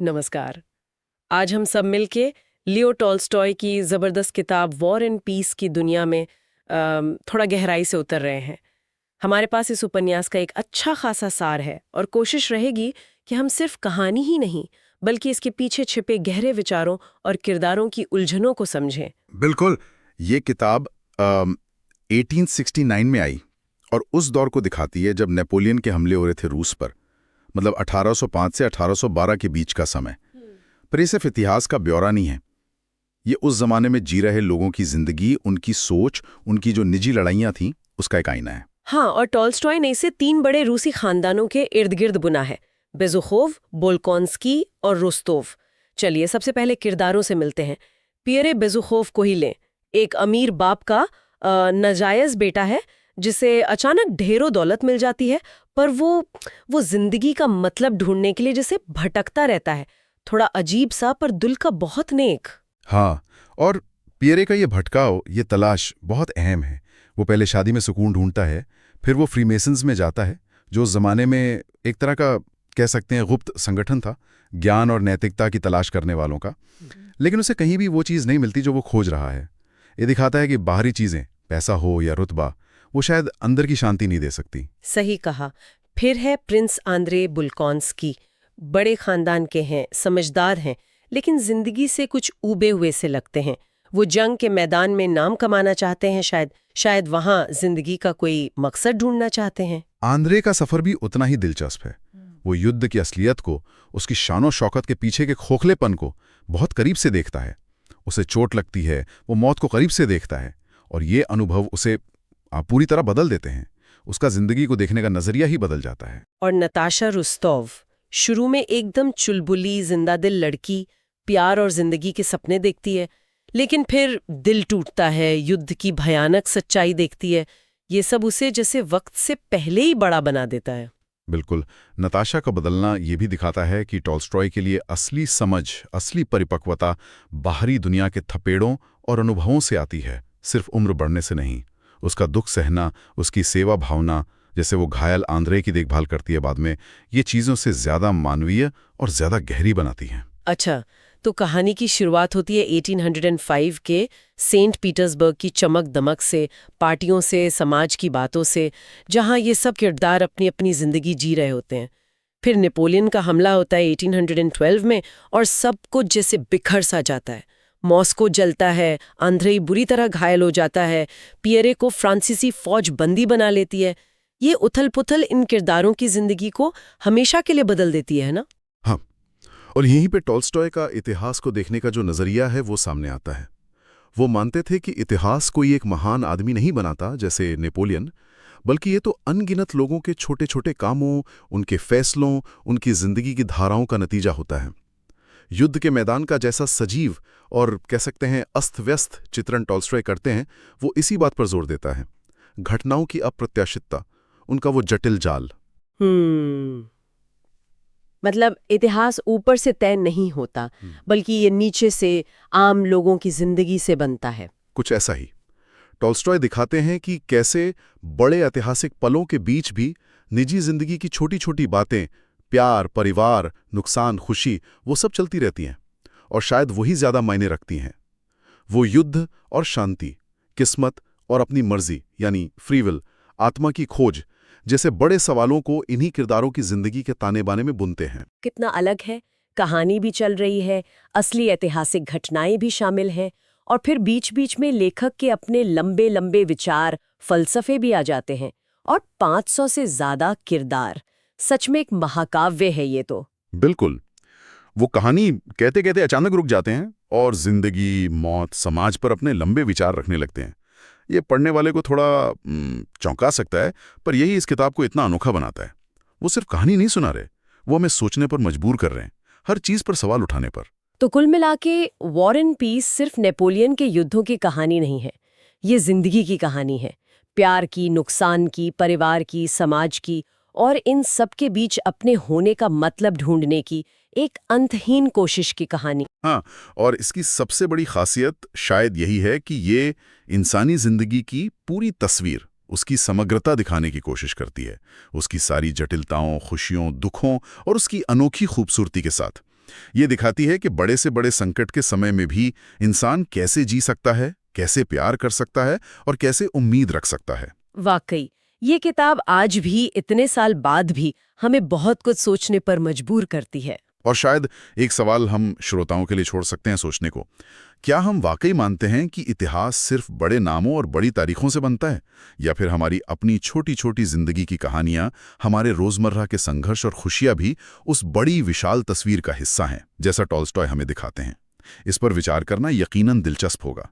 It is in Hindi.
नमस्कार। आज हम सब मिलके लियो टॉल्स्टॉय की ज़बरदस्त किताब वॉर एंड पीस की दुनिया में थोड़ा गहराई से उतर रहे हैं। हमारे पास इस उपन्यास का एक अच्छा खासा सार है और कोशिश रहेगी कि हम सिर्फ कहानी ही नहीं बल्कि इसके पीछे छिपे गहरे विचारों और किरदारों की उलझनों को समझें। बिल्कुल। ये किताब 1869 में आई और उस दौर को दिखाती है जब नेपोलियन के हमले हो रहे थे रूस पर। मतलब 1805 से 1812 के बीच का समय। पर ये सिर्फ इतिहास का ब्यौरा नहीं है। ये उस जमाने में जी रहे लोगों की जिंदगी, उनकी सोच, उनकी जो निजी लड़ाइयां थीं, उसका एक आईना है। हाँ, और टॉल्स्टॉय ने इसे 3 बड़े रूसी खानदानों के इर्द गिर्द बुना है, बेजुखोव, बोल्कोंस्की और रोस्तोव। चलिए सबसे पहले किरदारों से मिलते हैं। पियरे बेजुखोव को ही लें। एक अमीर बाप का नाजायज बेटा है जिसे अचानक ढेरों दौलत मिल जाती है, पर वो जिंदगी का मतलब ढूंढने के लिए जैसे भटकता रहता है। थोड़ा अजीब सा पर दिल का बहुत नेक। हाँ, और पियरे का ये भटकाव, ये तलाश बहुत अहम है। वो पहले शादी में सुकून ढूंढता है, फिर वो फ्रीमेसन्स में जाता है, जो उस जमाने में एक तरह का कह सकते हैं गुप्त संगठन था, ज्ञान और नैतिकता की तलाश करने वालों का। लेकिन उसे कहीं भी वो चीज़ नहीं मिलती जो वो खोज रहा है। ये दिखाता है कि बाहरी चीज़ें, पैसा हो या रुतबा, वो शायद अंदर की शांति नहीं दे सकती। सही कहा। फिर है प्रिंस आंद्रे बुल्कोंस्की। बड़े खानदान के हैं, समझदार हैं, लेकिन जिंदगी से कुछ ऊबे हुए से लगते हैं। वो जंग के मैदान में नाम कमाना चाहते हैं, शायद वहां जिंदगी का कोई मकसद ढूंढना चाहते हैं। आंद्रे का सफर भी उतना ही दिलचस्प है। वो युद्ध की असलियत को, उसकी शानो शौकत के पीछे के खोखलेपन को बहुत करीब से देखता है। उसे चोट लगती है, वो मौत को करीब से देखता है, और ये अनुभव उसे पूरी तरह बदल देते हैं। उसका जिंदगी को देखने का नजरिया ही बदल जाता है। और नताशा रुस्तोव, शुरू में एकदम चुलबुली जिंदादिल लड़की, प्यार और जिंदगी के सपने देखती है, लेकिन फिर दिल टूटता है, युद्ध की भयानक सच्चाई देखती है। ये सब उसे जैसे वक्त से पहले ही बड़ा बना देता है। बिल्कुल। नताशा का बदलना ये भी दिखाता है कि टॉल्स्टॉय के लिए असली समझ, असली परिपक्वता बाहरी दुनिया के थपेड़ों और अनुभवों से आती है, सिर्फ उम्र बढ़ने से नहीं। उसका दुख सहना, उसकी सेवा भावना, जैसे वो घायल आंद्रे की देखभाल करती है बाद में, ये चीज़ों से ज़्यादा मानवीय और ज़्यादा गहरी बनाती हैं। अच्छा, तो कहानी की शुरुआत होती है 1805 के सेंट पीटर्सबर्ग की चमक दमक से, पार्टियों से, समाज की बातों से, जहां ये सब किरदार अपनी अपनी जिंदगी जी रहे होते हैं। फिर नेपोलियन का हमला होता है 1812 में और सब कुछ जैसे बिखर सा जाता है। मॉस्को जलता है, आंद्रे बुरी तरह घायल हो जाता है, पियरे को फ्रांसीसी फौज बंदी बना लेती है। ये उथल पुथल इन किरदारों की जिंदगी को हमेशा के लिए बदल देती है ना? हाँ, और यहीं पे टॉल्स्टॉय का इतिहास को देखने का जो नज़रिया है वो सामने आता है। वो मानते थे कि इतिहास कोई एक महान आदमी नहीं बनाता जैसे नेपोलियन, बल्कि ये तो अनगिनत लोगों के छोटे छोटे कामों, उनके फैसलों, उनकी जिंदगी की धाराओं का नतीजा होता है। युद्ध के मैदान का जैसा सजीव और कह सकते हैं अस्त-व्यस्त चित्रण टॉल्स्टॉय करते हैं, वो इसी बात पर जोर देता है। घटनाओं की अप्रत्याशितता, उनका वो जटिल जाल। मतलब इतिहास ऊपर से तय नहीं होता, बल्कि ये नीचे से आम लोगों की जिंदगी से बनता है। कुछ ऐसा ही टॉल्स्टॉय दिखाते हैं कि कैसे बड़े ऐतिहासिक पलों के बीच भी निजी जिंदगी की छोटी छोटी बातें, प्यार, परिवार, नुकसान, खुशी, वो सब चलती रहती हैं, और शायद वही ज्यादा मायने रखती हैं। वो युद्ध और शांति, किस्मत और अपनी मर्जी यानी फ्री विल, आत्मा की खोज जैसे बड़े सवालों को इन्हीं किरदारों की जिंदगी के ताने बाने में बुनते हैं। कितना अलग है, कहानी भी चल रही है, असली ऐतिहासिक घटनाएं भी शामिल हैं, और फिर बीच बीच में लेखक के अपने लंबे लंबे विचार, फलसफे भी आ जाते हैं, और 500 से ज्यादा किरदार। सच में एक महाकाव्य है ये तो। बिल्कुल। वो कहानी कहते कहते अचानक रुक जाते हैं और जिंदगी, मौत, समाज पर अपने लंबे विचार रखने लगते हैं। ये पढ़ने वाले को थोड़ा चौंका सकता है, पर यही इस किताब को इतना अनोखा बनाता है। वो सिर्फ कहानी नहीं सुना रहे, वो हमें सोचने पर मजबूर कर रहे हैं, हर चीज पर सवाल उठाने पर। तो कुल मिला के वॉर एंड पीस सिर्फ नेपोलियन के युद्धों की कहानी नहीं है, ये जिंदगी की कहानी है। प्यार की, नुकसान की, परिवार की, समाज की, और इन सब के बीच अपने होने का मतलब ढूंढने की एक अंतहीन कोशिश की कहानी। हाँ, और इसकी सबसे बड़ी खासियत शायद यही है कि ये इंसानी जिंदगी की पूरी तस्वीर, उसकी समग्रता दिखाने की कोशिश करती है, उसकी सारी जटिलताओं, खुशियों, दुखों और उसकी अनोखी खूबसूरती के साथ। ये दिखाती है कि बड़े से बड़े संकट के समय में भी इंसान कैसे जी सकता है, कैसे प्यार कर सकता है और कैसे उम्मीद रख सकता है। वाकई ये किताब आज भी इतने साल बाद भी हमें बहुत कुछ सोचने पर मजबूर करती है। और शायद एक सवाल हम श्रोताओं के लिए छोड़ सकते हैं सोचने को, क्या हम वाकई मानते हैं कि इतिहास सिर्फ बड़े नामों और बड़ी तारीखों से बनता है, या फिर हमारी अपनी छोटी छोटी जिंदगी की कहानियां, हमारे रोजमर्रा के संघर्ष और खुशियां भी उस बड़ी विशाल तस्वीर का हिस्सा हैं, जैसा टॉल्स्टॉय हमें दिखाते हैं? इस पर विचार करना यकीनन दिलचस्प होगा।